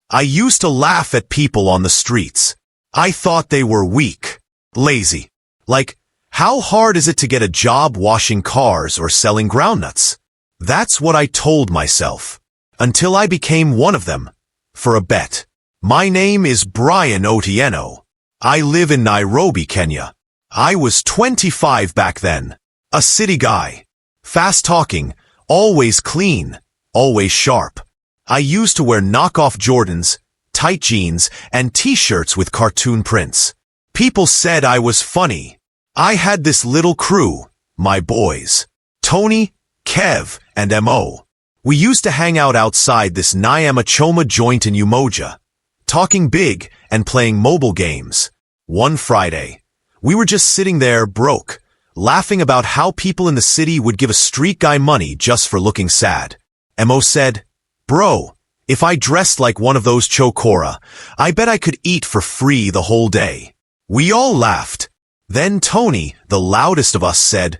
I used to laugh at people on the streets. I thought they were weak, lazy. Like, how hard is it to get a job washing cars or selling groundnuts? That's what I told myself. Until I became one of them. For a bet. My name is Brian Otieno. I live in Nairobi, Kenya. I was 25 back then. A city guy. Fast talking, always clean, always sharp. I used to wear knockoff Jordans, tight jeans, and t-shirts with cartoon prints. People said I was funny. I had this little crew, my boys. Tony, Kev, and Mo. We used to hang out outside this Nyama Choma joint in Umoja, talking big and playing mobile games. One Friday, we were just sitting there broke, laughing about how people in the city would give a street guy money just for looking sad. Mo said, "Bro, if I dressed like one of those chokora, I bet I could eat for free the whole day." We all laughed. Then Tony, the loudest of us, said,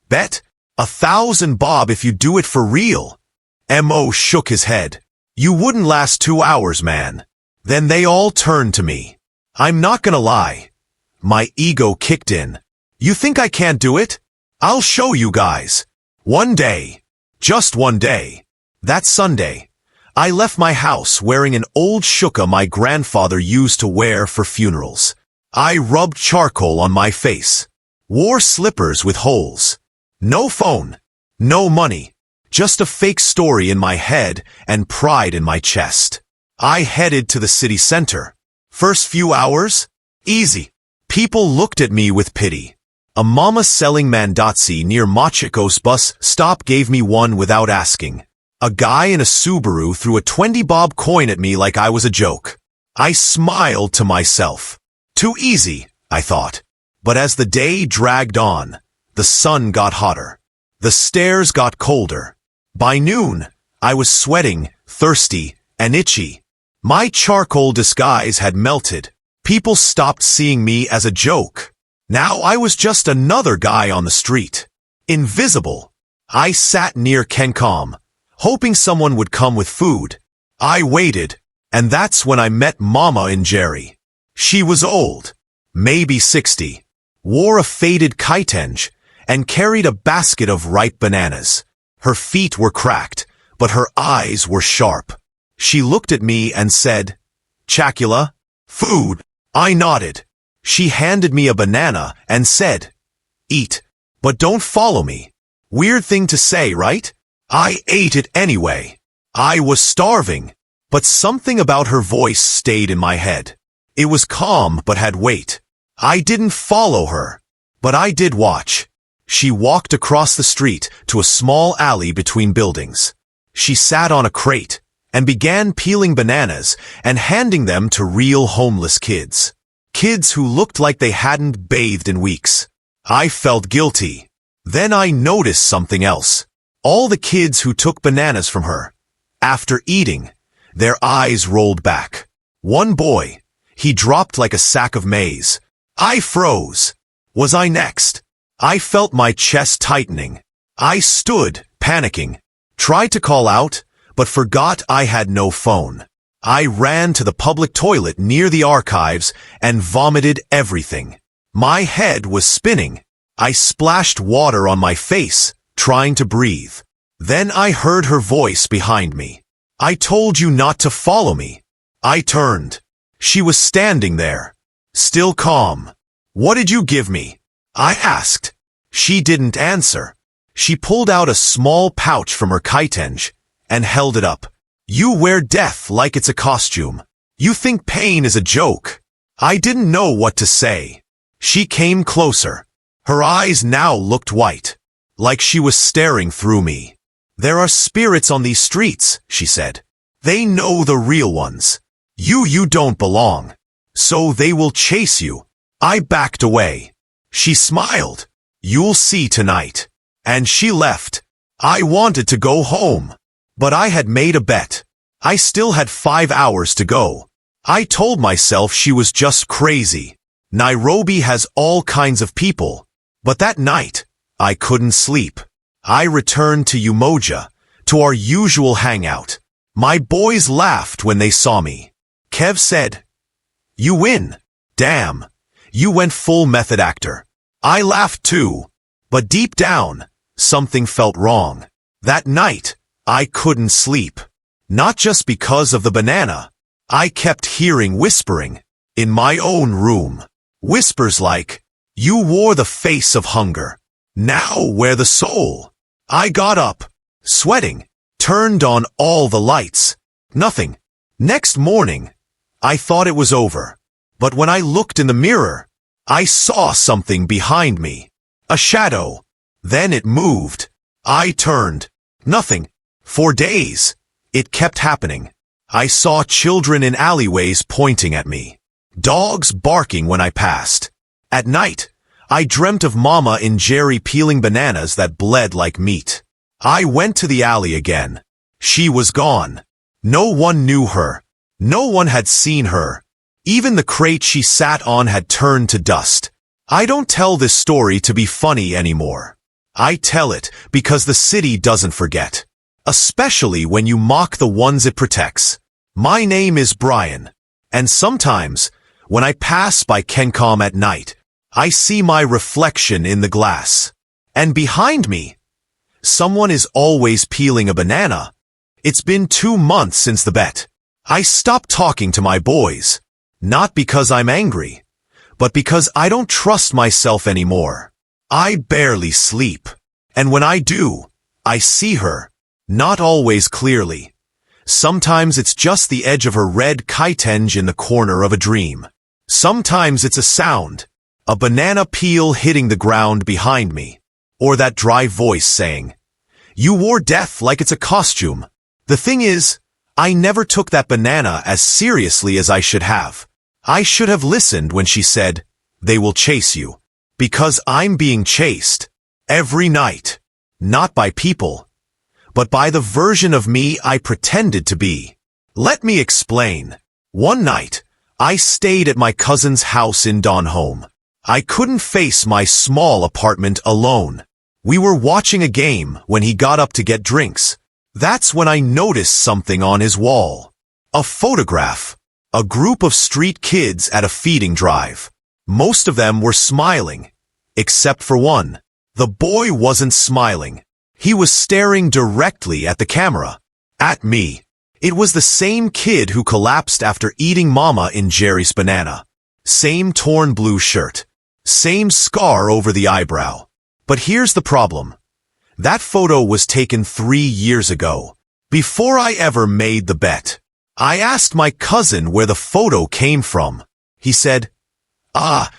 "Bet 1,000 bob if you do it for real." Mo shook his head. "You wouldn't last 2 hours, man." Then they all turned to me. I'm not gonna lie. My ego kicked in. You think I can't do it? I'll show you guys. One day. Just one day. That Sunday, I left my house wearing an old shuka my grandfather used to wear for funerals. I rubbed charcoal on my face. Wore slippers with holes. No phone. No money. Just a fake story in my head and pride in my chest. I headed to the city center. First few hours? Easy. People looked at me with pity. A mama selling mandatsi near Machiko's bus stop gave me one without asking. A guy in a Subaru threw a 20 bob coin at me like I was a joke. I smiled to myself. Too easy, I thought. But as the day dragged on, the sun got hotter. The stairs got colder. By noon, I was sweating, thirsty, and itchy. My charcoal disguise had melted. People stopped seeing me as a joke. Now I was just another guy on the street. Invisible. I sat near Kencom, hoping someone would come with food. I waited, and that's when I met Mama and Jerry. She was old, maybe 60, wore a faded kitenge, and carried a basket of ripe bananas. Her feet were cracked, but her eyes were sharp. She looked at me and said, "Chakula? Food?" I nodded. She handed me a banana and said, "Eat, but don't follow me." Weird thing to say, right? I ate it anyway. I was starving, but something about her voice stayed in my head. It was calm but had weight. I didn't follow her, but I did watch. She walked across the street to a small alley between buildings. She sat on a crate and began peeling bananas and handing them to real homeless kids. Kids who looked like they hadn't bathed in weeks. I felt guilty. Then I noticed something else. All the kids who took bananas from her, after eating, their eyes rolled back. One boy, he dropped like a sack of maize. I froze. Was I next? I felt my chest tightening. I stood, panicking, tried to call out, but forgot I had no phone. I ran to the public toilet near the archives and vomited everything. My head was spinning. I splashed water on my face, trying to breathe. Then I heard her voice behind me. "I told you not to follow me." I turned. She was standing there, still calm. "What did you give me?" I asked. She didn't answer. She pulled out a small pouch from her kitenge and held it up. "You wear death like it's a costume. You think pain is a joke." I didn't know what to say. She came closer. Her eyes now looked white, like she was staring through me. "There are spirits on these streets," she said. "They know the real ones. You don't belong. So they will chase you." I backed away. She smiled. "You'll see tonight." And she left. I wanted to go home. But I had made a bet. I still had 5 hours to go. I told myself she was just crazy. Nairobi has all kinds of people. But that night, I couldn't sleep. I returned to Umoja, to our usual hangout. My boys laughed when they saw me. Kev said, "You win. Damn, you went full method actor." I laughed too, but deep down, something felt wrong. That night, I couldn't sleep. Not just because of the banana. I kept hearing whispering in my own room. Whispers like, "You wore the face of hunger. Now wear the soul." I got up, sweating, turned on all the lights. Nothing. Next morning, I thought it was over. But when I looked in the mirror, I saw something behind me. A shadow. Then it moved. I turned. Nothing. For days, it kept happening. I saw children in alleyways pointing at me. Dogs barking when I passed. At night, I dreamt of Mama and Jerry peeling bananas that bled like meat. I went to the alley again. She was gone. No one knew her. No one had seen her. Even the crate she sat on had turned to dust. I don't tell this story to be funny anymore. I tell it because the city doesn't forget. Especially when you mock the ones it protects. My name is Brian. And sometimes, when I pass by Kencom at night, I see my reflection in the glass. And behind me, someone is always peeling a banana. It's been 2 months since the bet. I stopped talking to my boys. Not because I'm angry, but because I don't trust myself anymore. I barely sleep. And when I do, I see her. Not always clearly. Sometimes it's just the edge of her red kitenge in the corner of a dream. Sometimes it's a sound. A banana peel hitting the ground behind me. Or that dry voice saying, "You wore death like it's a costume." The thing is, I never took that banana as seriously as I should have. I should have listened when she said, "They will chase you." Because I'm being chased. Every night. Not by people, but by the version of me I pretended to be. Let me explain. One night, I stayed at my cousin's house in Donholm. I couldn't face my small apartment alone. We were watching a game when he got up to get drinks. That's when I noticed something on his wall. A photograph. A group of street kids at a feeding drive. Most of them were smiling, except for one. The boy wasn't smiling. He was staring directly at the camera. At me. It was the same kid who collapsed after eating Mama in Jerry's banana. Same torn blue shirt. Same scar over the eyebrow. But here's the problem. That photo was taken 3 years ago, before I ever made the bet. I asked my cousin where the photo came from. He said,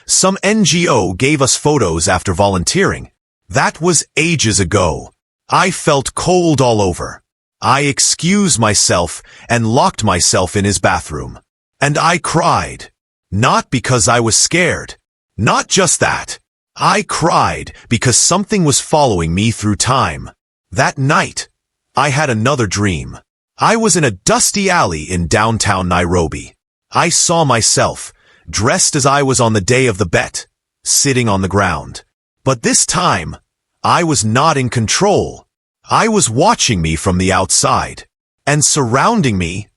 some NGO gave us photos after volunteering. That was ages ago. I felt cold all over. I excused myself and locked myself in his bathroom. And I cried. Not because I was scared. Not just that. I cried because something was following me through time. That night, I had another dream. I was in a dusty alley in downtown Nairobi. I saw myself, dressed as I was on the day of the bet, sitting on the ground. But this time, I was not in control. I was watching me from the outside. And surrounding me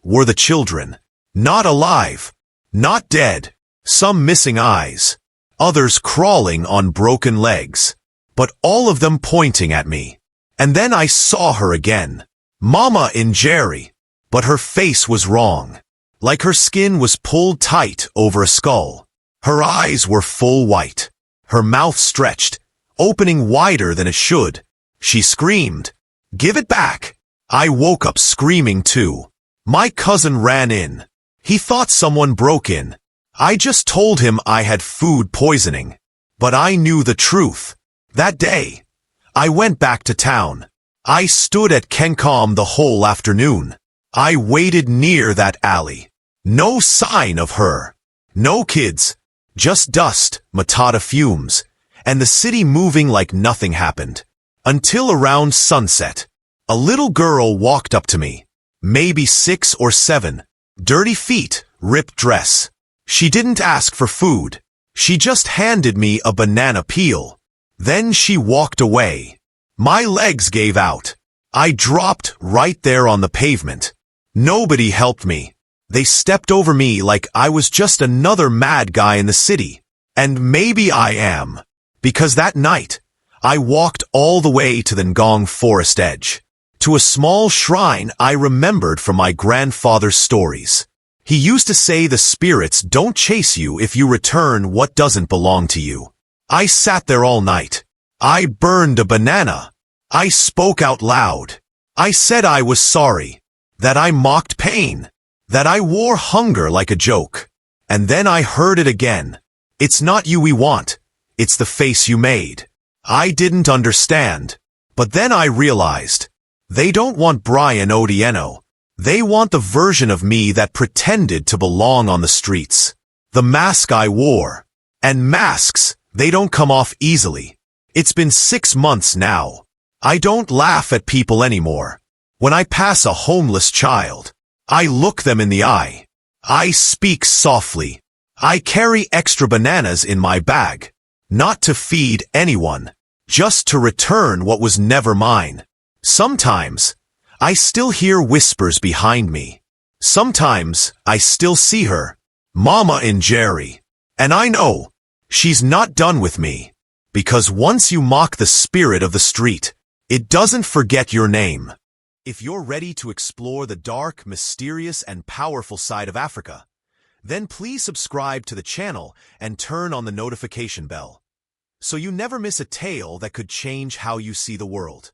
were the children. Not alive. Not dead. Some missing eyes. Others crawling on broken legs. But all of them pointing at me. And then I saw her again. Mama in Jerry. But her face was wrong. Like her skin was pulled tight over a skull. Her eyes were full white. Her mouth stretched, opening wider than it should. She screamed, "Give it back!" I woke up screaming too. My cousin ran in. He thought someone broke in. I just told him I had food poisoning. But I knew the truth. That day, I went back to town. I stood at Kencom the whole afternoon. I waited near that alley. No sign of her. No kids. Just dust, matata fumes, and the city moving like nothing happened. Until around sunset, a little girl walked up to me. Maybe 6 or 7. Dirty feet, ripped dress. She didn't ask for food. She just handed me a banana peel. Then she walked away. My legs gave out. I dropped right there on the pavement. Nobody helped me. They stepped over me like I was just another mad guy in the city. And maybe I am. Because that night, I walked all the way to the Ngong forest edge, to a small shrine I remembered from my grandfather's stories. He used to say the spirits don't chase you if you return what doesn't belong to you. I sat there all night. I burned a banana. I spoke out loud. I said I was sorry, that I mocked pain, that I wore hunger like a joke. And then I heard it again. It's not you we want. It's the face you made. I didn't understand. But then I realized. They don't want Brian Odieno. They want the version of me that pretended to belong on the streets. The mask I wore. And masks, they don't come off easily. It's been 6 months now. I don't laugh at people anymore. When I pass a homeless child, I look them in the eye. I speak softly. I carry extra bananas in my bag. Not to feed anyone, just to return what was never mine. Sometimes, I still hear whispers behind me. Sometimes, I still see her, Mama in Jerry. And I know, she's not done with me. Because once you mock the spirit of the street, it doesn't forget your name. If you're ready to explore the dark, mysterious, and powerful side of Africa, then please subscribe to the channel and turn on the notification bell, so you never miss a tale that could change how you see the world.